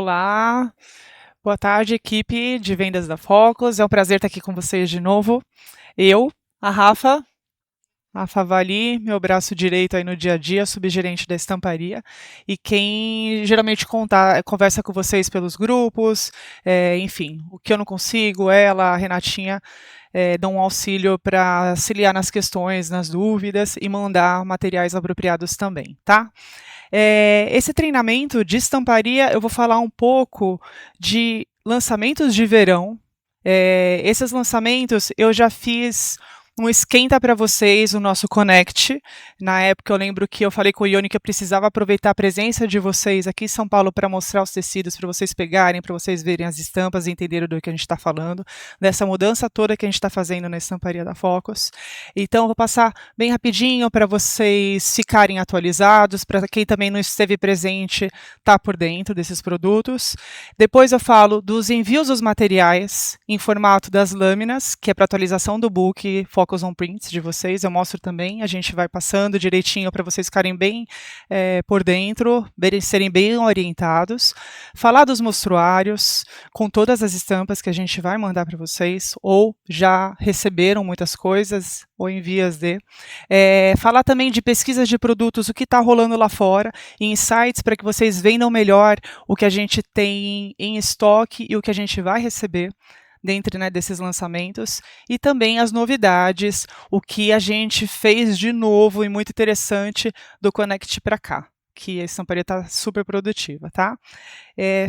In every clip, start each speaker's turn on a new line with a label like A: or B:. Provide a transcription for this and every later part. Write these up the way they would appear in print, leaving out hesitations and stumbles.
A: Olá, boa tarde, equipe de vendas da Focus. É um prazer estar aqui com vocês de novo. Eu, a Rafa Vali, meu braço direito aí no dia a dia, subgerente da estamparia, e quem geralmente conversa com vocês pelos grupos, enfim, o que eu não consigo, ela, a Renatinha, dão um auxílio para auxiliar nas questões, nas dúvidas e mandar materiais apropriados também, tá? Esse treinamento de estamparia, eu vou falar um pouco de lançamentos de verão. Esses lançamentos eu já fiz um esquenta para vocês, o nosso Connect. Na época eu lembro que eu falei com o Ione que eu precisava aproveitar a presença de vocês aqui em São Paulo para mostrar os tecidos, para vocês pegarem, para vocês verem as estampas e entenderem do que a gente está falando, dessa mudança toda que a gente está fazendo na estamparia da Focus. Então eu vou passar bem rapidinho para vocês ficarem atualizados, para quem também não esteve presente, tá por dentro desses produtos. Depois eu falo dos envios dos materiais em formato das lâminas, que é para atualização do book Focus on Prints de vocês. Eu mostro também, a gente vai passando direitinho para vocês ficarem bem por dentro, serem bem orientados. Falar dos mostruários, com todas as estampas que a gente vai mandar para vocês, ou já receberam muitas coisas, ou em vias de. Falar também de pesquisas de produtos, o que está rolando lá fora, e insights para que vocês vendam melhor o que a gente tem em estoque e o que a gente vai receber dentro, né, desses lançamentos, e também as novidades, o que a gente fez de novo e muito interessante do Connect para cá, que a estamparia está super produtiva, tá?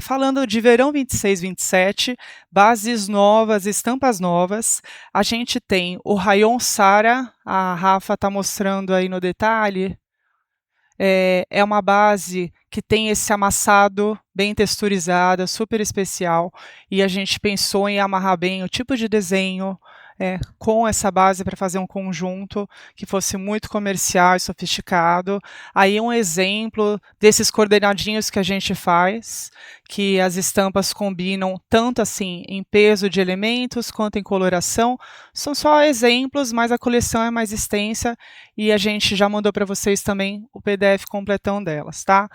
A: Falando de verão 26-27, bases novas, estampas novas, a gente tem o Rayon Sara, a Rafa está mostrando aí no detalhe. É uma base que tem esse amassado bem texturizado, super especial, e a gente pensou em amarrar bem o tipo de desenho com essa base para fazer um conjunto que fosse muito comercial e sofisticado. Aí um exemplo desses coordenadinhos que a gente faz, que as estampas combinam tanto assim em peso de elementos quanto em coloração. São só exemplos, mas a coleção é mais extensa e a gente já mandou para vocês também o PDF completão delas, tá?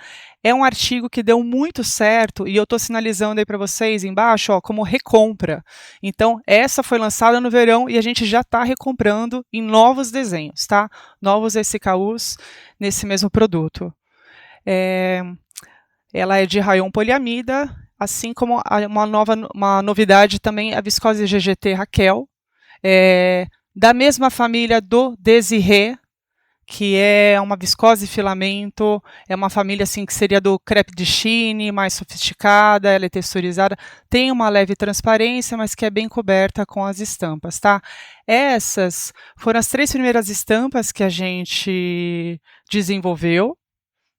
A: É um artigo que deu muito certo e eu estou sinalizando aí para vocês embaixo, ó, como recompra. Então, essa foi lançada no verão e a gente já está recomprando em novos desenhos, tá? Novos SKUs nesse mesmo produto. Ela é de rayon poliamida, assim como uma novidade também, a viscose GGT Raquel, da mesma família do Desiré, que é uma viscose filamento, é uma família assim que seria do crepe de chine, mais sofisticada, ela é texturizada, tem uma leve transparência, mas que é bem coberta com as estampas, tá? Essas foram as 3 primeiras estampas que a gente desenvolveu.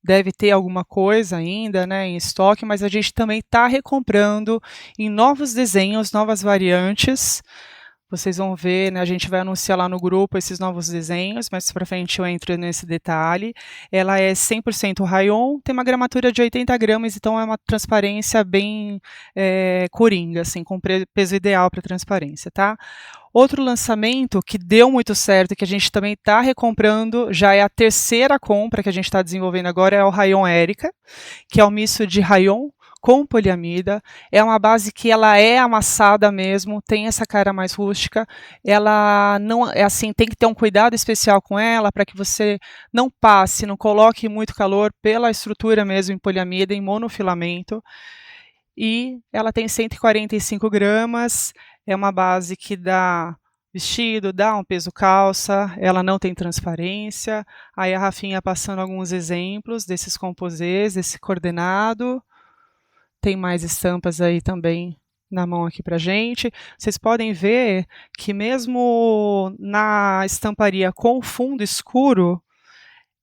A: Deve ter alguma coisa ainda, né, em estoque, mas a gente também está recomprando em novos desenhos, novas variantes. Vocês vão ver, né, a gente vai anunciar lá no grupo esses novos desenhos, mas para frente eu entro nesse detalhe. Ela é 100% rayon, tem uma gramatura de 80 gramas, então é uma transparência bem coringa, assim, com peso ideal para transparência, tá? Outro lançamento que deu muito certo e que a gente também está recomprando, já é a terceira compra que a gente está desenvolvendo agora, é o Rayon Erica, que é um misto de rayon com poliamida. É uma base que ela é amassada mesmo, tem essa cara mais rústica. Ela não é assim, tem que ter um cuidado especial com ela para que você não passe, não coloque muito calor pela estrutura mesmo em poliamida, em monofilamento. E ela tem 145 gramas, é uma base que dá vestido, dá um peso calça, ela não tem transparência. Aí a Rafinha passando alguns exemplos desses composês, desse coordenado. Tem mais estampas aí também na mão aqui pra gente. Vocês podem ver que mesmo na estamparia com fundo escuro,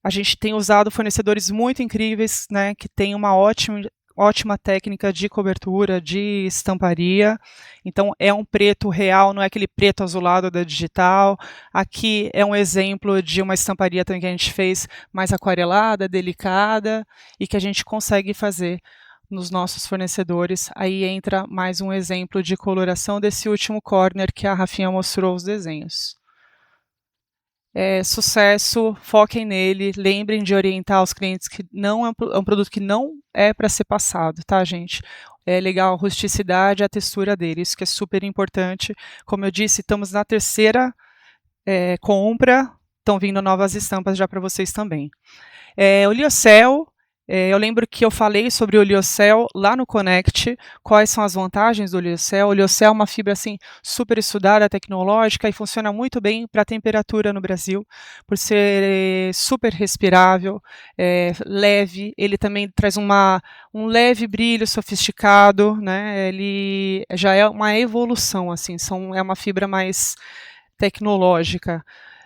A: a gente tem usado fornecedores muito incríveis, né, que tem uma ótima técnica de cobertura, de estamparia. Então é um preto real, não é aquele preto azulado da digital. Aqui é um exemplo de uma estamparia também que a gente fez mais aquarelada, delicada, e que a gente consegue fazer nos nossos fornecedores. Aí entra mais um exemplo de coloração desse último corner que a Rafinha mostrou os desenhos. Sucesso, foquem nele, lembrem de orientar os clientes que não é um produto que não é para ser passado, tá, gente? É legal a rusticidade, a textura dele, isso que é super importante. Como eu disse, estamos na terceira compra, estão vindo novas estampas já para vocês também. O Liocel, eu lembro que eu falei sobre o Liocel lá no Connect, quais são as vantagens do Liocel. O Liocel é uma fibra assim super estudada, tecnológica e funciona muito bem para a temperatura no Brasil, por ser super respirável, leve. Ele também traz um leve brilho sofisticado, né? Ele já é uma evolução, assim, é uma fibra mais tecnológica.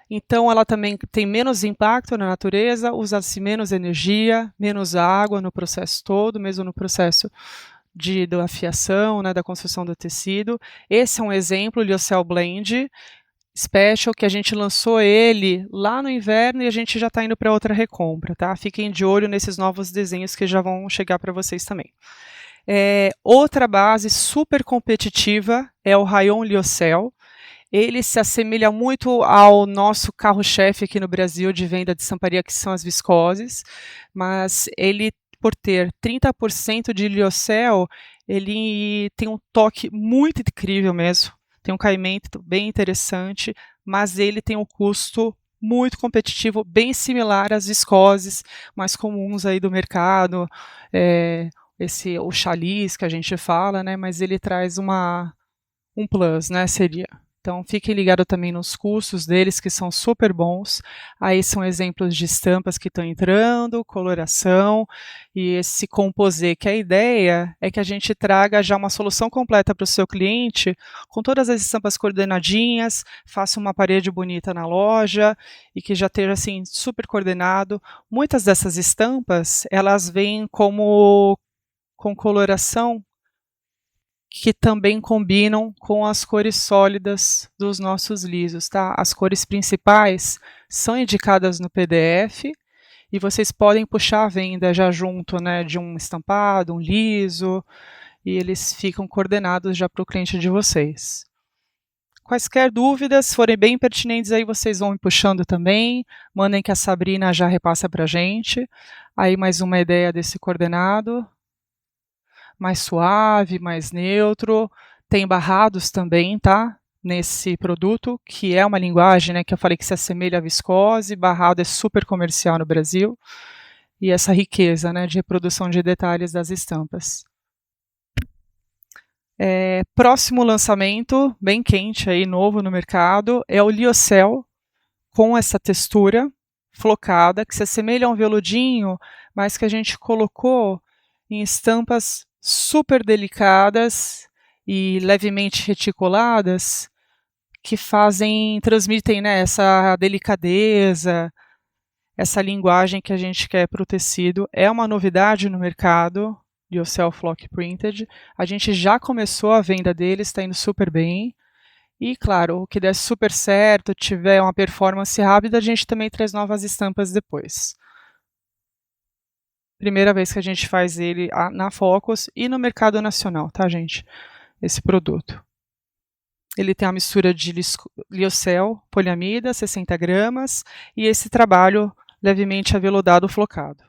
A: Então, ela também tem menos impacto na natureza, usa-se menos energia, menos água no processo todo, mesmo no processo da fiação, né, da construção do tecido. Esse é um exemplo, o Lyocell Blend Special, que a gente lançou ele lá no inverno e a gente já está indo para outra recompra, tá? Fiquem de olho nesses novos desenhos que já vão chegar para vocês também. Outra base super competitiva é o Rayon Lyocell. Ele se assemelha muito ao nosso carro-chefe aqui no Brasil de venda de estamparia, que são as viscoses, mas ele, por ter 30% de Lyocell, ele tem um toque muito incrível mesmo, tem um caimento bem interessante, mas ele tem um custo muito competitivo, bem similar às viscoses mais comuns aí do mercado, o Chalis que a gente fala, né, mas ele traz um plus, né, seria. Então, fiquem ligados também nos cursos deles, que são super bons. Aí são exemplos de estampas que estão entrando, coloração, e esse composê, que a ideia é que a gente traga já uma solução completa para o seu cliente, com todas as estampas coordenadinhas, faça uma parede bonita na loja, e que já esteja assim, super coordenado. Muitas dessas estampas, elas vêm com coloração que também combinam com as cores sólidas dos nossos lisos, tá? As cores principais são indicadas no PDF e vocês podem puxar a venda já junto, né, de um estampado, um liso, e eles ficam coordenados já para o cliente de vocês. Quaisquer dúvidas, forem bem pertinentes, aí vocês vão me puxando também, mandem que a Sabrina já repassa para a gente. Aí mais uma ideia desse coordenado, mais suave, mais neutro. Tem barrados também, tá? Nesse produto, que é uma linguagem, né, que eu falei que se assemelha à viscose. Barrado é super comercial no Brasil. E essa riqueza, né, de reprodução de detalhes das estampas. Próximo lançamento, bem quente aí, novo no mercado, é o Lyocell, com essa textura flocada, que se assemelha a um veludinho, mas que a gente colocou em estampas super delicadas e levemente reticuladas, que transmitem, né, essa delicadeza, essa linguagem que a gente quer para o tecido. É uma novidade no mercado, Lyocell Flock Printed. A gente já começou a venda deles, está indo super bem. E, claro, o que der super certo, tiver uma performance rápida, a gente também traz novas estampas depois. Primeira vez que a gente faz ele na Focus e no mercado nacional, tá, gente? Esse produto. Ele tem a mistura de Lyocell, poliamida, 60 gramas, e esse trabalho levemente aveludado flocado.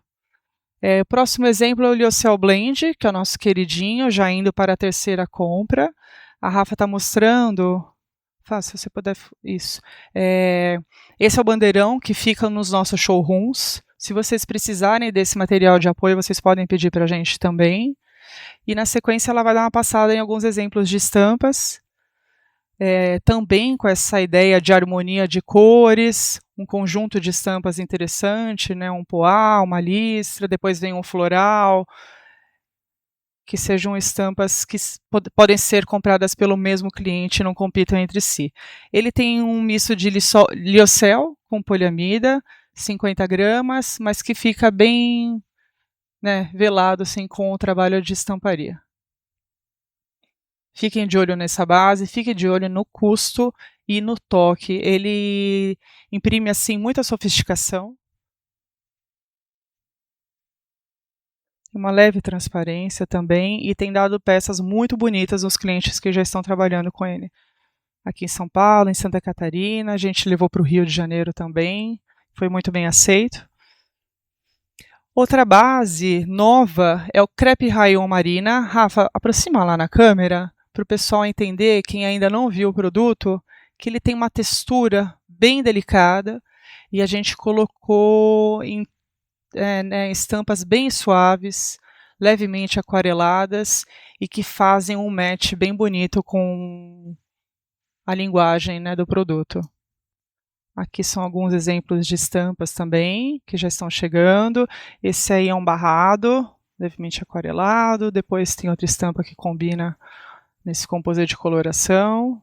A: O próximo exemplo é o Lyocell Blend, que é o nosso queridinho, já indo para a terceira compra. A Rafa está mostrando. Se você puder. Isso. Esse é o bandeirão que fica nos nossos showrooms. Se vocês precisarem desse material de apoio, vocês podem pedir para a gente também. E na sequência ela vai dar uma passada em alguns exemplos de estampas. Também com essa ideia de harmonia de cores, um conjunto de estampas interessante, né? Um poá, uma listra, depois vem um floral, que sejam estampas que podem ser compradas pelo mesmo cliente e não compitam entre si. Ele tem um misto de Lyocell com poliamida, 50 gramas, mas que fica bem, né, velado assim, com o trabalho de estamparia. Fiquem de olho nessa base, fiquem de olho no custo e no toque. Ele imprime assim muita sofisticação, uma leve transparência também, e tem dado peças muito bonitas aos clientes que já estão trabalhando com ele. aqui em São Paulo, em Santa Catarina, a gente levou para o Rio de Janeiro também, foi muito bem aceito. Outra base nova é o Crepe Rayon Marina. Rafa, aproxima lá na câmera para o pessoal entender, quem ainda não viu o produto, que ele tem uma textura bem delicada e a gente colocou em estampas bem suaves, levemente aquareladas e que fazem um match bem bonito com a linguagem, né, do produto. Aqui são alguns exemplos de estampas também, que já estão chegando. Esse aí é um barrado, levemente aquarelado. Depois tem outra estampa que combina nesse composê de coloração.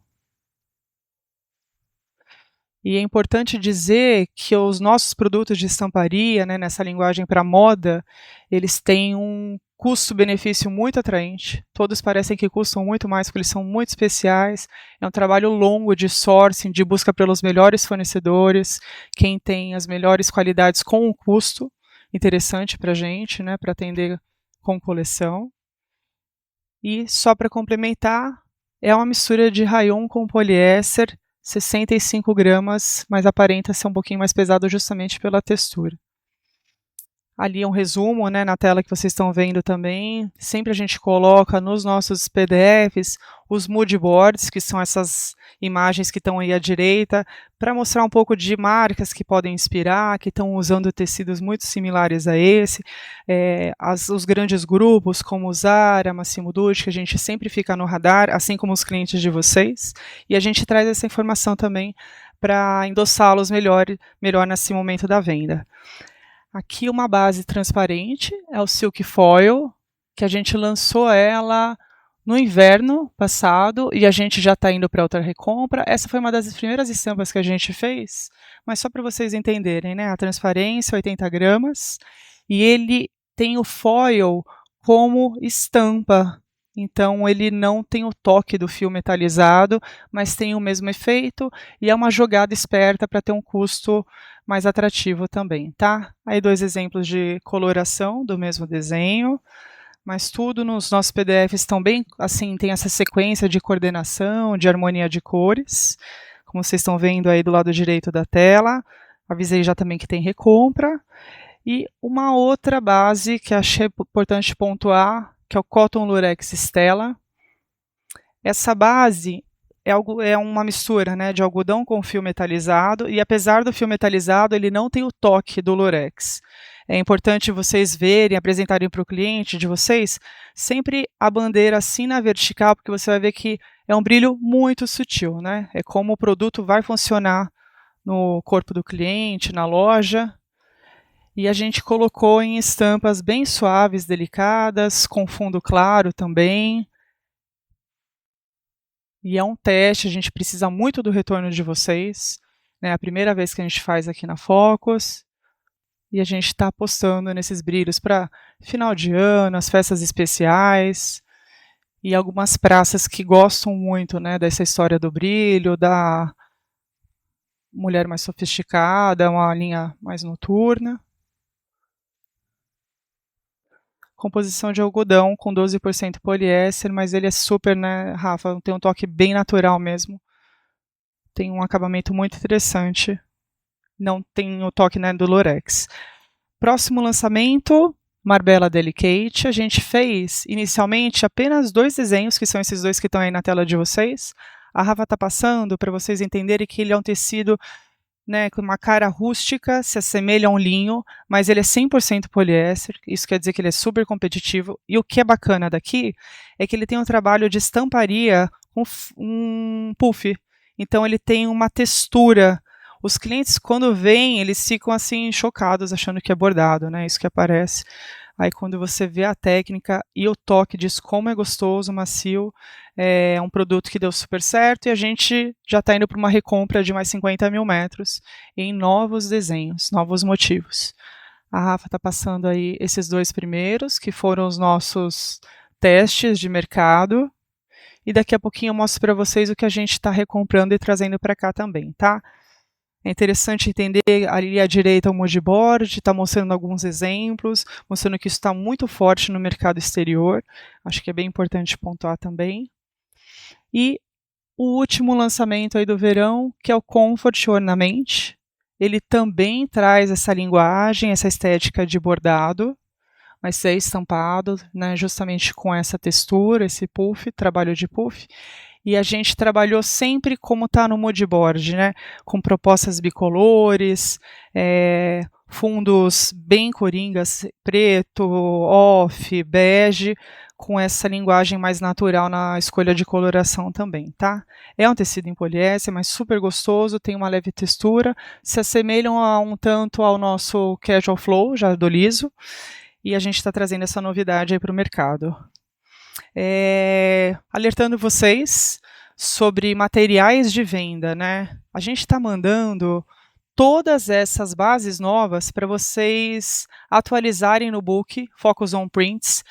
A: E é importante dizer que os nossos produtos de estamparia, né, nessa linguagem para moda, eles têm um custo-benefício muito atraente. Todos parecem que custam muito mais porque eles são muito especiais. É um trabalho longo de sourcing, de busca pelos melhores fornecedores, quem tem as melhores qualidades com um custo interessante para a gente, né, para atender com coleção. E só para complementar, é uma mistura de rayon com poliéster, 65 gramas, mas aparenta ser um pouquinho mais pesado justamente pela textura. Ali é um resumo, né, na tela que vocês estão vendo também. Sempre a gente coloca nos nossos PDFs os mood boards, que são essas imagens que estão aí à direita, para mostrar um pouco de marcas que podem inspirar, que estão usando tecidos muito similares a esse. Os grandes grupos, como o Zara, Massimo Dutti, que a gente sempre fica no radar, assim como os clientes de vocês. E a gente traz essa informação também para endossá-los melhor nesse momento da venda. Aqui uma base transparente, é o Silk Foil, que a gente lançou ela no inverno passado e a gente já está indo para outra recompra. Essa foi uma das primeiras estampas que a gente fez, mas só para vocês entenderem, né? A transparência, 80 gramas, e ele tem o foil como estampa. Então ele não tem o toque do fio metalizado, mas tem o mesmo efeito e é uma jogada esperta para ter um custo mais atrativo também, tá? Aí 2 exemplos de coloração do mesmo desenho, mas tudo nos nossos PDFs estão bem, assim, tem essa sequência de coordenação, de harmonia de cores, como vocês estão vendo aí do lado direito da tela. Avisei já também que tem recompra. E uma outra base que achei importante pontuar, que é o Cotton Lurex Stella. Essa base é uma mistura, né, de algodão com fio metalizado, e apesar do fio metalizado, ele não tem o toque do lurex. É importante vocês verem, apresentarem para o cliente de vocês, sempre a bandeira assim na vertical, porque você vai ver que é um brilho muito sutil, né? É como o produto vai funcionar no corpo do cliente, na loja. E a gente colocou em estampas bem suaves, delicadas, com fundo claro também. E é um teste, a gente precisa muito do retorno de vocês. É a primeira vez que a gente faz aqui na Focus. E a gente está apostando nesses brilhos para final de ano, as festas especiais. E algumas praças que gostam muito, né, dessa história do brilho, da mulher mais sofisticada, uma linha mais noturna. Composição de algodão com 12% poliéster, mas ele é super, né, Rafa, tem um toque bem natural mesmo. Tem um acabamento muito interessante. Não tem o toque, né, do Lurex. Próximo lançamento, Marbella Delicate. A gente fez inicialmente apenas 2 desenhos, que são esses 2 que estão aí na tela de vocês. A Rafa está passando para vocês entenderem que ele é um tecido, né, com uma cara rústica, se assemelha a um linho, mas ele é 100% poliéster, isso quer dizer que ele é super competitivo, e o que é bacana daqui é que ele tem um trabalho de estamparia com um puff, então ele tem uma textura. Os clientes, quando veem, eles ficam assim chocados, achando que é bordado, né, isso que aparece. Aí quando você vê a técnica e o toque diz como é gostoso, macio, é um produto que deu super certo e a gente já está indo para uma recompra de mais 50 mil metros em novos desenhos, novos motivos. A Rafa está passando aí esses 2 primeiros, que foram os nossos testes de mercado. E daqui a pouquinho eu mostro para vocês o que a gente está recomprando e trazendo para cá também, tá? É interessante entender ali à direita o mood board, está mostrando alguns exemplos, mostrando que isso está muito forte no mercado exterior. Acho que é bem importante pontuar também. E o último lançamento aí do verão, que é o Comfort Ornament. Ele também traz essa linguagem, essa estética de bordado, mas é estampado, né, justamente com essa textura, esse puff, trabalho de puff. E a gente trabalhou sempre como está no mood board, né, com propostas bicolores, fundos bem coringas, preto, off, bege, com essa linguagem mais natural na escolha de coloração também, tá? É um tecido em poliéster, mas super gostoso, tem uma leve textura, se assemelham um tanto ao nosso Casual Flow, já do liso, e a gente está trazendo essa novidade aí para o mercado. Alertando vocês sobre materiais de venda, né? A gente está mandando todas essas bases novas para vocês atualizarem no book Focus on Prints.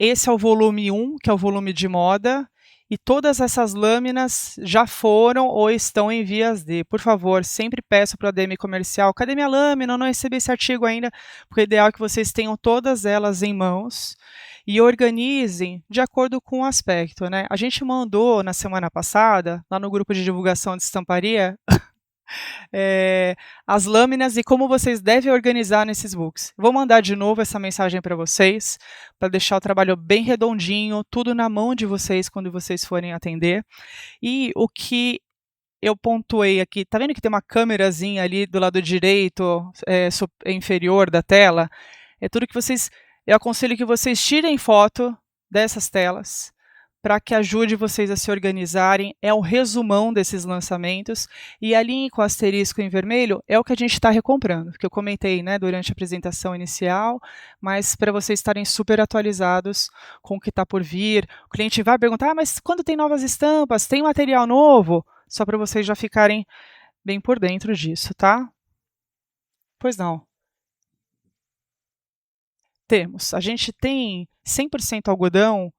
A: Esse é o volume 1, que é o volume de moda, e todas essas lâminas já foram ou estão em vias de. Por favor, sempre peço para a ADM Comercial, cadê minha lâmina? Eu não recebi esse artigo ainda, porque o ideal é que vocês tenham todas elas em mãos e organizem de acordo com o aspecto, né? A gente mandou na semana passada, lá no grupo de divulgação de estamparia, as lâminas e como vocês devem organizar nesses books. Vou mandar de novo essa mensagem para vocês, para deixar o trabalho bem redondinho, tudo na mão de vocês quando vocês forem atender. E o que eu pontuei aqui, tá vendo que tem uma câmerazinha ali do lado direito, inferior da tela? É tudo que vocês... Eu aconselho que vocês tirem foto dessas telas, para que ajude vocês a se organizarem. É o resumão desses lançamentos, e a linha com asterisco em vermelho é o que a gente está recomprando, que eu comentei, né, durante a apresentação inicial, mas para vocês estarem super atualizados com o que está por vir. O cliente vai perguntar, mas quando tem novas estampas, tem material novo? Só para vocês já ficarem bem por dentro disso, tá? Pois não. Temos. A gente tem 100% algodão.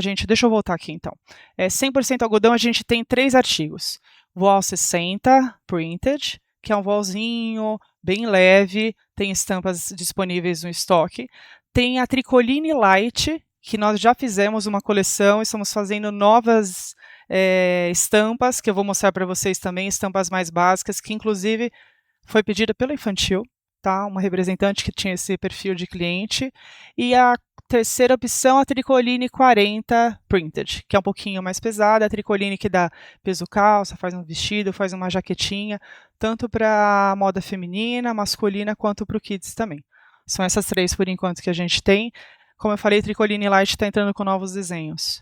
A: Gente, deixa eu voltar aqui então. 100% algodão, a gente tem 3 artigos. Voal 60 Printed, que é um voalzinho bem leve, tem estampas disponíveis no estoque. Tem a Tricoline Light, que nós já fizemos uma coleção, estamos fazendo novas estampas, que eu vou mostrar para vocês também, estampas mais básicas, que inclusive foi pedida pela Infantil, tá? Uma representante que tinha esse perfil de cliente. E a terceira opção, a Tricoline 40 Printed, que é um pouquinho mais pesada, a Tricoline que dá peso calça, faz um vestido, faz uma jaquetinha, tanto para moda feminina, masculina, quanto para o kids também. São essas 3 por enquanto que a gente tem. Como eu falei, Tricoline Light está entrando com novos desenhos.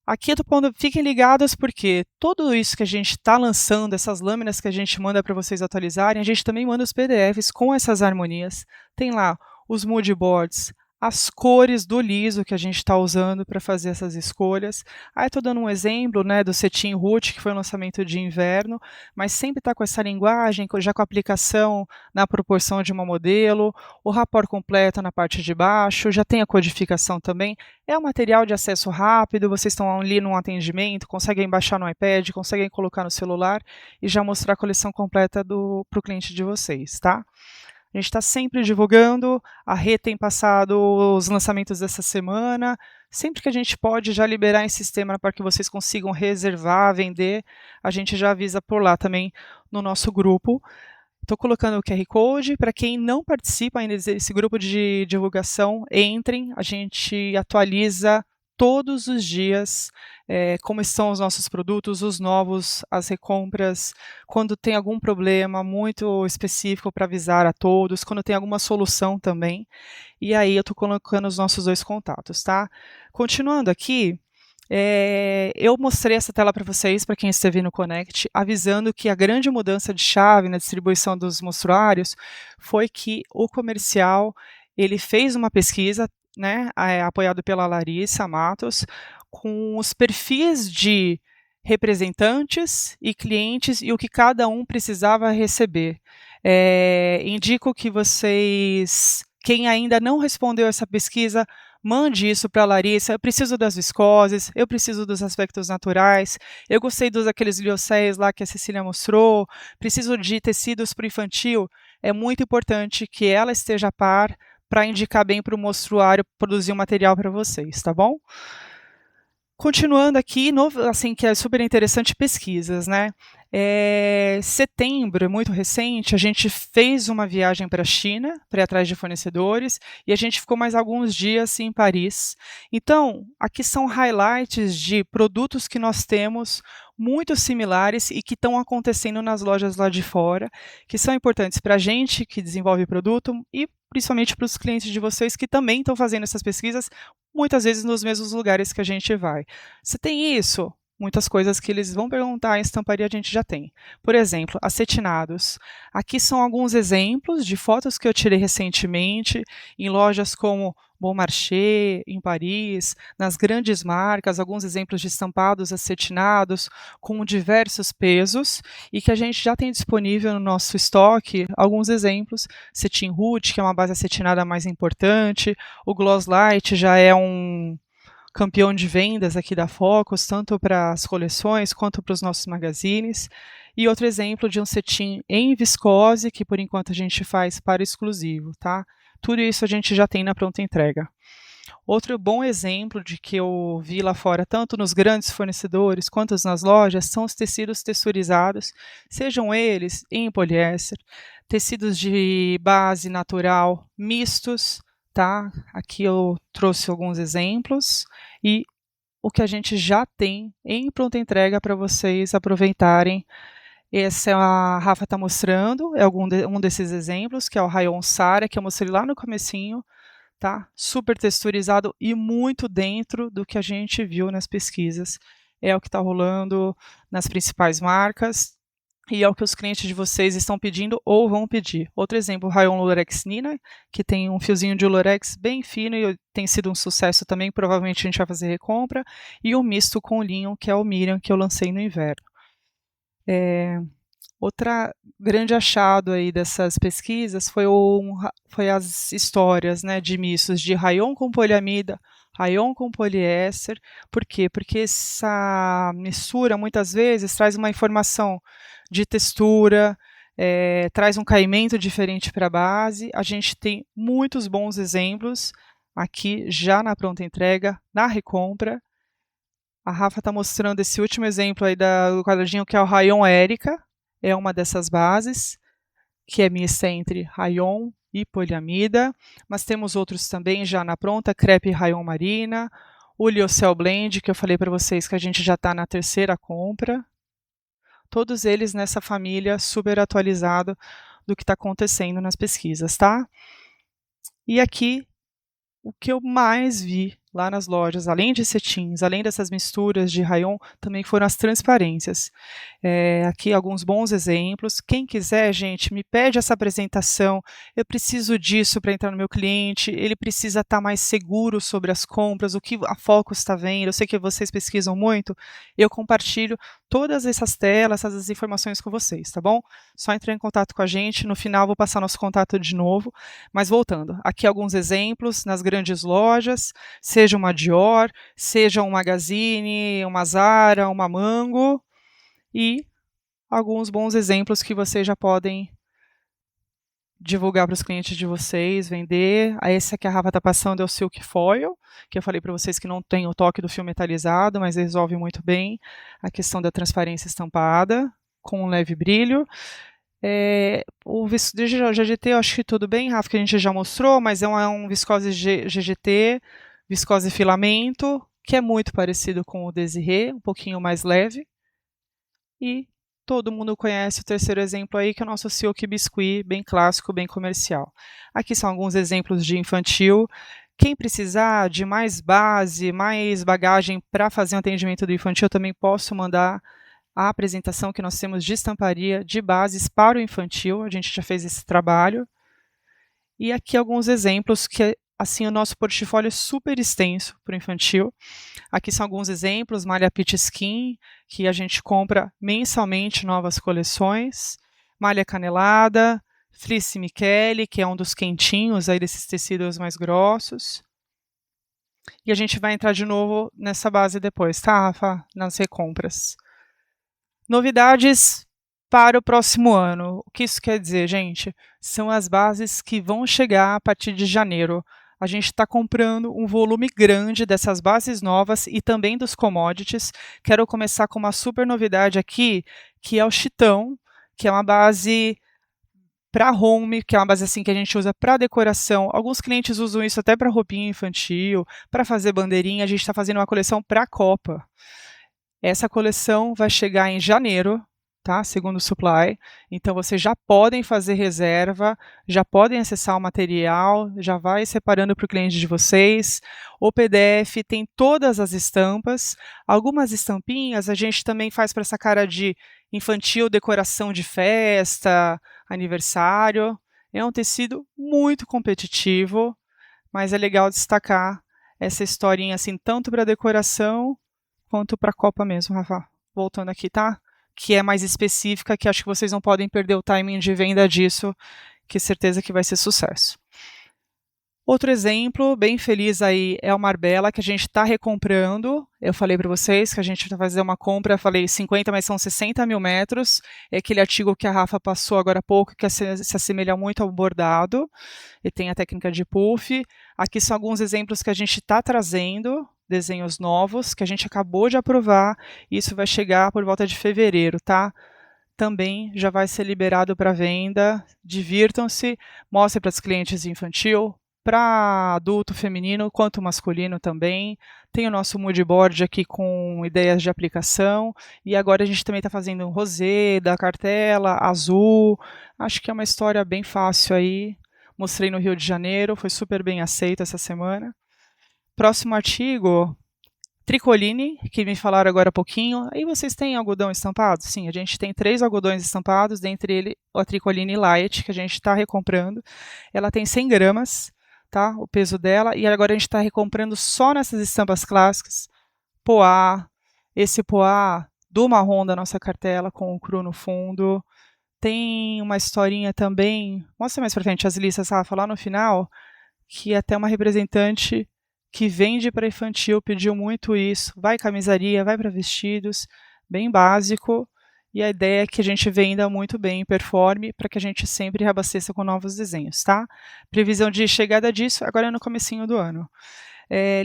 A: Aqui eu estou pondo, fiquem ligados porque tudo isso que a gente está lançando, essas lâminas que a gente manda para vocês atualizarem, a gente também manda os PDFs com essas harmonias. Tem lá os mood boards, as cores do liso que a gente está usando para fazer essas escolhas. Aí estou dando um exemplo, né, do cetim root, que foi um lançamento de inverno, mas sempre está com essa linguagem, já com a aplicação na proporção de uma modelo, o rapport completo na parte de baixo, já tem a codificação também. É um material de acesso rápido, vocês estão ali num atendimento, conseguem baixar no iPad, conseguem colocar no celular e já mostrar a coleção completa para o cliente de vocês, tá? A gente está sempre divulgando, a Rê tem passado os lançamentos dessa semana, sempre que a gente pode já liberar em sistema para que vocês consigam reservar, vender, a gente já avisa por lá também no nosso grupo. Estou colocando o QR Code, para quem não participa ainda desse grupo de divulgação, entrem, a gente atualiza todos os dias como estão os nossos produtos, os novos, as recompras, quando tem algum problema muito específico para avisar a todos, quando tem alguma solução também. E aí eu estou colocando os nossos 2 contatos, tá? Continuando aqui, eu mostrei essa tela para vocês, para quem esteve no Connect, avisando que a grande mudança de chave na distribuição dos mostruários foi que o comercial ele fez uma pesquisa, né, apoiado pela Larissa Matos, com os perfis de representantes e clientes e o que cada um precisava receber. Indico que vocês, quem ainda não respondeu essa pesquisa, mande isso para a Larissa. Eu preciso das viscoses, eu preciso dos aspectos naturais, eu gostei daqueles liocéis lá que a Cecília mostrou, preciso de tecidos para o infantil. É muito importante que ela esteja a par para indicar bem para o mostruário produzir um material para vocês, tá bom? Continuando aqui, assim, que é super interessante, pesquisas, né? Setembro, muito recente, a gente fez uma viagem para a China, para ir atrás de fornecedores, e a gente ficou mais alguns dias em Paris. Então, aqui são highlights de produtos que nós temos muito similares e que estão acontecendo nas lojas lá de fora, que são importantes para a gente que desenvolve produto e principalmente para os clientes de vocês que também estão fazendo essas pesquisas, muitas vezes nos mesmos lugares que a gente vai. Você tem isso? Muitas coisas que eles vão perguntar em estamparia a gente já tem. Por exemplo, acetinados. Aqui são alguns exemplos de fotos que eu tirei recentemente em lojas como Bon Marché, em Paris, nas grandes marcas, alguns exemplos de estampados acetinados com diversos pesos e que a gente já tem disponível no nosso estoque alguns exemplos. Cetim Root, que é uma base acetinada mais importante, o Gloss Light já é um campeão de vendas aqui da Focus, tanto para as coleções quanto para os nossos magazines. E outro exemplo de um cetim em viscose, que por enquanto a gente faz para exclusivo, tá? Tudo isso a gente já tem na pronta entrega. Outro bom exemplo de que eu vi lá fora, tanto nos grandes fornecedores quanto nas lojas, são os tecidos texturizados, sejam eles em poliéster, tecidos de base natural mistos, tá? Aqui eu trouxe alguns exemplos e o que a gente já tem em pronta entrega para vocês aproveitarem. Essa a Rafa está mostrando, é um desses exemplos, que é o Rayon Sara, que eu mostrei lá no comecinho, tá? Super texturizado e muito dentro do que a gente viu nas pesquisas. É o que está rolando nas principais marcas e é o que os clientes de vocês estão pedindo ou vão pedir. Outro exemplo, o Rayon Lurex Nina, que tem um fiozinho de Lurex bem fino e tem sido um sucesso também, provavelmente a gente vai fazer recompra, e o misto com linho, que é o Miriam, que eu lancei no inverno. Outra grande achado aí dessas pesquisas foi as histórias, né, de mistos de rayon com poliamida, rayon com poliéster. Por quê? Porque essa mistura muitas vezes traz uma informação de textura, traz um caimento diferente para a base. A gente tem muitos bons exemplos aqui já na pronta entrega, na recompra. A Rafa está mostrando esse último exemplo aí do quadradinho, que é o rayon Érica, é uma dessas bases, que é mista entre rayon e poliamida, mas temos outros também já na pronta, crepe rayon marina, o Lyocell Blend, que eu falei para vocês que a gente já está na terceira compra, todos eles nessa família super atualizada do que está acontecendo nas pesquisas, tá? E aqui, o que eu mais vi lá nas lojas, além de cetins, além dessas misturas de rayon, também foram as transparências. Aqui alguns bons exemplos. Quem quiser, gente, me pede essa apresentação. Eu preciso disso para entrar no meu cliente. Ele precisa estar mais seguro sobre as compras, o que a Focus está vendo. Eu sei que vocês pesquisam muito. Eu compartilho todas essas telas, essas informações com vocês, tá bom? Só entrar em contato com a gente. No final, vou passar nosso contato de novo. Mas voltando, aqui alguns exemplos nas grandes lojas, seja uma Dior, seja um Magazine, uma Zara, uma Mango, e alguns bons exemplos que vocês já podem divulgar para os clientes de vocês, vender. Esse que a Rafa está passando é o Silk Foil, que eu falei para vocês que não tem o toque do fio metalizado, mas resolve muito bem a questão da transparência estampada, com um leve brilho. O GGT eu acho que tudo bem, Rafa, que a gente já mostrou, mas é um viscose GGT, viscose filamento, que é muito parecido com o Desiré, um pouquinho mais leve. E todo mundo conhece o terceiro exemplo aí, que é o nosso Silk Biscuit, bem clássico, bem comercial. Aqui são alguns exemplos de infantil. Quem precisar de mais base, mais bagagem para fazer um atendimento do infantil, eu também posso mandar a apresentação que nós temos de estamparia de bases para o infantil. A gente já fez esse trabalho. E aqui alguns exemplos que, assim, o nosso portfólio é super extenso para o infantil. Aqui são alguns exemplos, malha Peach Skin, que a gente compra mensalmente novas coleções, malha canelada, fleece Michele, que é um dos quentinhos aí desses tecidos mais grossos. E a gente vai entrar de novo nessa base depois, tá, Rafa? Nas recompras. Novidades para o próximo ano. O que isso quer dizer, gente? São as bases que vão chegar a partir de janeiro. a gente está comprando um volume grande dessas bases novas e também dos commodities. Quero começar com uma super novidade aqui, que é o chitão, que é uma base para home, que é uma base assim que a gente usa para decoração. Alguns clientes usam isso até para roupinha infantil, para fazer bandeirinha. A gente está fazendo uma coleção para a Copa. Essa coleção vai chegar em janeiro, tá? Segundo o Supply. Então vocês já podem fazer reserva, já podem acessar o material, já vai separando para o cliente de vocês. O PDF tem todas as estampas. Algumas estampinhas a gente também faz para essa cara de infantil, decoração de festa, aniversário. É um tecido muito competitivo, mas é legal destacar essa historinha assim, tanto para decoração quanto para a Copa mesmo, Rafa. Voltando aqui, tá? Que é mais específica, que acho que vocês não podem perder o timing de venda disso, que certeza que vai ser sucesso. Outro exemplo, bem feliz aí, é o Marbella, que a gente está recomprando. Eu falei para vocês que a gente vai fazer uma compra, falei 50, mas são 60 mil metros. É aquele artigo que a Rafa passou agora há pouco, que se assemelha muito ao bordado, e tem a técnica de puff. Aqui são alguns exemplos que a gente está trazendo, desenhos novos, que a gente acabou de aprovar, e isso vai chegar por volta de fevereiro, tá? Também já vai ser liberado para venda. Divirtam-se, mostrem para os clientes infantil, para adulto feminino quanto masculino também. Tem o nosso mood board aqui com ideias de aplicação. E agora a gente também está fazendo um rosé, da cartela, azul. Acho que é uma história bem fácil aí. Mostrei no Rio de Janeiro, foi super bem aceito essa semana. Próximo artigo, Tricoline, que me falaram agora há pouquinho. Aí vocês têm algodão estampado? Sim, a gente tem 3 algodões estampados, dentre eles a Tricoline Light, que a gente está recomprando. Ela tem 100 gramas, tá? O peso dela, e agora a gente está recomprando só nessas estampas clássicas. Poá, esse poá do marrom da nossa cartela, com o cru no fundo. Tem uma historinha também, mostra mais pra frente as listas, Rafa, lá no final, que até uma representante que vende para infantil pediu muito isso. Vai camisaria, vai para vestidos, bem básico. E a ideia é que a gente venda muito bem, performe, para que a gente sempre reabasteça com novos desenhos, tá? Previsão de chegada disso agora é no comecinho do ano.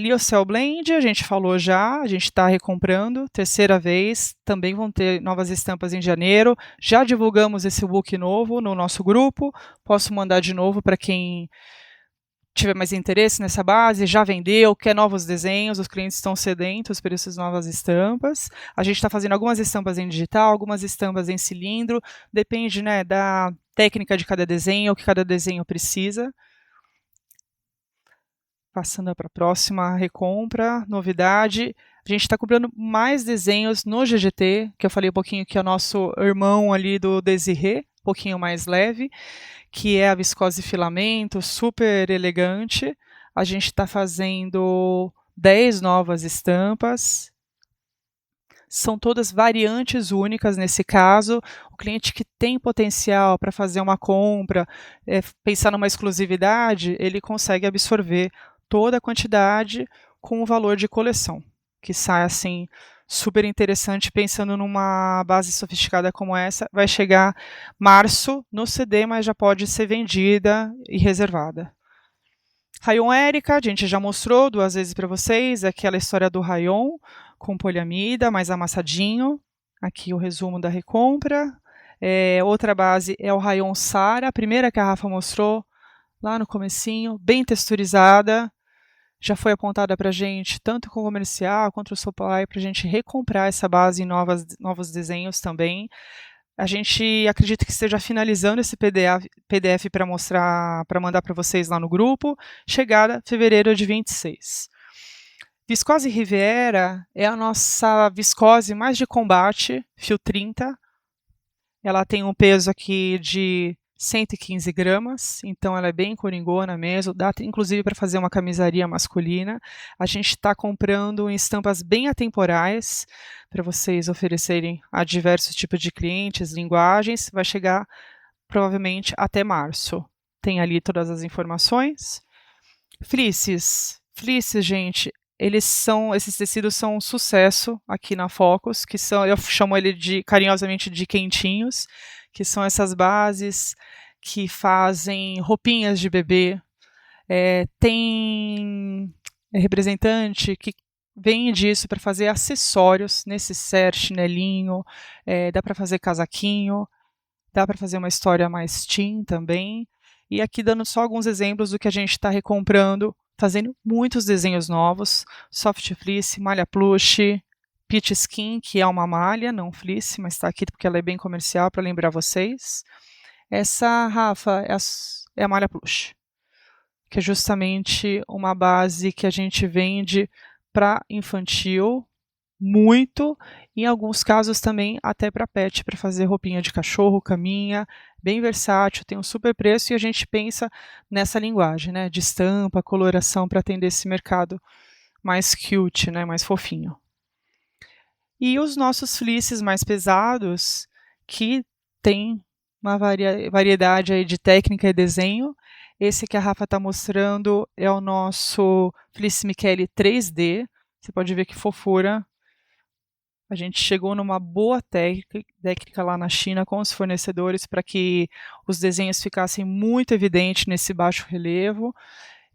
A: Lyocell Blend, a gente falou já, a gente está recomprando, terceira vez, também vão ter novas estampas em janeiro. Já divulgamos esse book novo no nosso grupo, posso mandar de novo para quem tiver mais interesse nessa base, já vendeu, quer novos desenhos, os clientes estão sedentos por essas novas estampas. A gente está fazendo algumas estampas em digital, algumas estampas em cilindro, depende, né, da técnica de cada desenho, o que cada desenho precisa. Passando para a próxima recompra, novidade. A gente está comprando mais desenhos no GGT, que eu falei um pouquinho que é o nosso irmão ali do Desirê, um pouquinho mais leve, que é a viscose filamento, super elegante. A gente está fazendo 10 novas estampas. São todas variantes únicas nesse caso. O cliente que tem potencial para fazer uma compra, pensar numa exclusividade, ele consegue absorver toda a quantidade com o valor de coleção, que sai assim super interessante, pensando numa base sofisticada como essa. Vai chegar março no CD, mas já pode ser vendida e reservada. Rayon Érica, a gente já mostrou 2 vezes para vocês, aquela história do rayon com poliamida, mais amassadinho. Aqui o resumo da recompra. Outra base é o rayon Sara, a primeira que a Rafa mostrou lá no comecinho, bem texturizada. Já foi apontada para a gente, tanto com o comercial quanto o supply, para a gente recomprar essa base em novos desenhos também. A gente acredita que esteja finalizando esse PDF para mostrar, para mandar para vocês lá no grupo. Chegada fevereiro de 26. Viscose Riviera é a nossa viscose mais de combate, fio 30. Ela tem um peso aqui de 115 gramas, então ela é bem coringona mesmo, dá inclusive para fazer uma camisaria masculina. A gente está comprando em estampas bem atemporais, para vocês oferecerem a diversos tipos de clientes, linguagens. Vai chegar provavelmente até março. Tem ali todas as informações. Fleeces, gente, esses tecidos são um sucesso aqui na Focus, que são, eu chamo ele carinhosamente de quentinhos, que são essas bases que fazem roupinhas de bebê, Tem representante que vende isso para fazer acessórios, necessaire, chinelinho, dá para fazer casaquinho, dá para fazer uma história mais teen também. E aqui dando só alguns exemplos do que a gente está recomprando, fazendo muitos desenhos novos, soft fleece, malha plush, peach skin, que é uma malha, não fleece, mas está aqui porque ela é bem comercial para lembrar vocês. Essa, Rafa, é a malha plush, que é justamente uma base que a gente vende para infantil, muito, em alguns casos também até para pet, para fazer roupinha de cachorro, caminha, bem versátil, tem um super preço e a gente pensa nessa linguagem, né, de estampa, coloração para atender esse mercado mais cute, né, mais fofinho. E os nossos fleeces mais pesados, que tem uma variedade aí de técnica e desenho. Esse que a Rafa está mostrando é o nosso Fleece Michele 3D. Você pode ver que fofura. A gente chegou numa boa técnica lá na China com os fornecedores para que os desenhos ficassem muito evidentes nesse baixo relevo.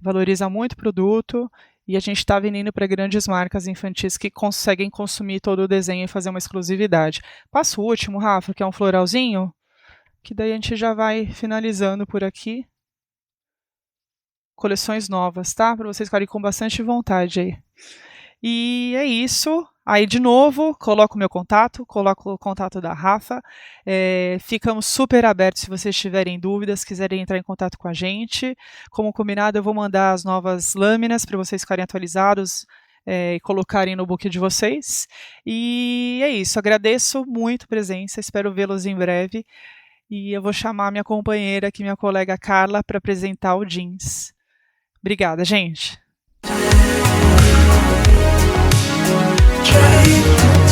A: Valoriza muito o produto e a gente está vendendo para grandes marcas infantis que conseguem consumir todo o desenho e fazer uma exclusividade. Passo o último, Rafa, que é um floralzinho, que daí a gente já vai finalizando por aqui. Coleções novas, tá? Para vocês ficarem com bastante vontade aí. E é isso. Aí, de novo, coloco o meu contato, coloco o contato da Rafa. Ficamos super abertos se vocês tiverem dúvidas, quiserem entrar em contato com a gente. Como combinado, eu vou mandar as novas lâminas para vocês ficarem atualizados e colocarem no book de vocês. E é isso. Agradeço muito a presença, espero vê-los em breve. E eu vou chamar minha companheira aqui, minha colega Carla, para apresentar o jeans. Obrigada, gente. Try